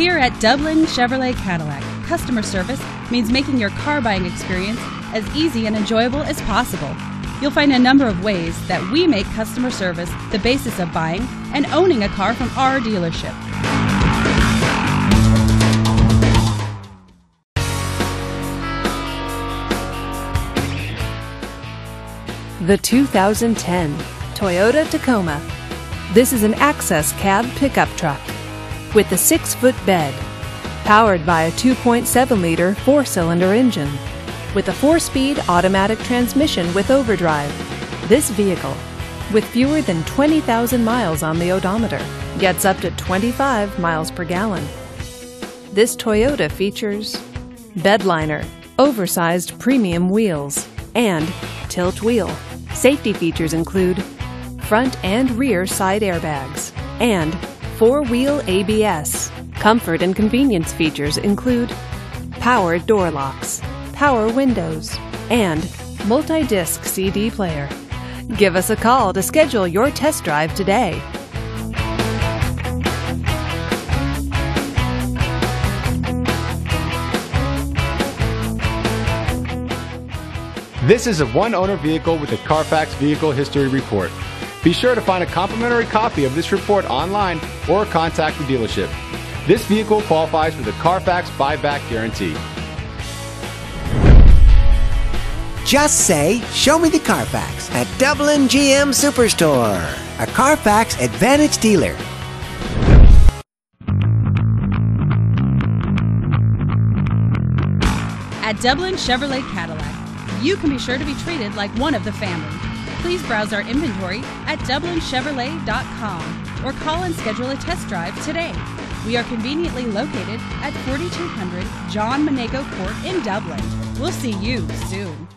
Here at Dublin Chevrolet Cadillac, customer service means making your car buying experience as easy and enjoyable as possible. You'll find a number of ways that we make customer service the basis of buying and owning a car from our dealership. The 2010 Toyota Tacoma. This is an access cab pickup truck with a 6-foot bed, powered by a 2.7-liter 4-cylinder engine with a 4-speed automatic transmission with overdrive. This vehicle, with fewer than 20,000 miles on the odometer, gets up to 25 miles per gallon. This Toyota features bed liner, oversized premium wheels, and tilt wheel. Safety features include front and rear side airbags and 4-wheel ABS. Comfort and convenience features include power door locks, power windows, and multi-disc CD player. Give us a call to schedule your test drive today. This is a one-owner vehicle with a Carfax Vehicle History Report. Be sure to find a complimentary copy of this report online or contact the dealership. This vehicle qualifies for the Carfax Buyback Guarantee. Just say, "Show me the Carfax" at Dublin GM Superstore, a Carfax Advantage dealer. At Dublin Chevrolet Cadillac, you can be sure to be treated like one of the family. Please browse our inventory at DublinChevrolet.com or call and schedule a test drive today. We are conveniently located at 4200 John Monaco Court in Dublin. We'll see you soon.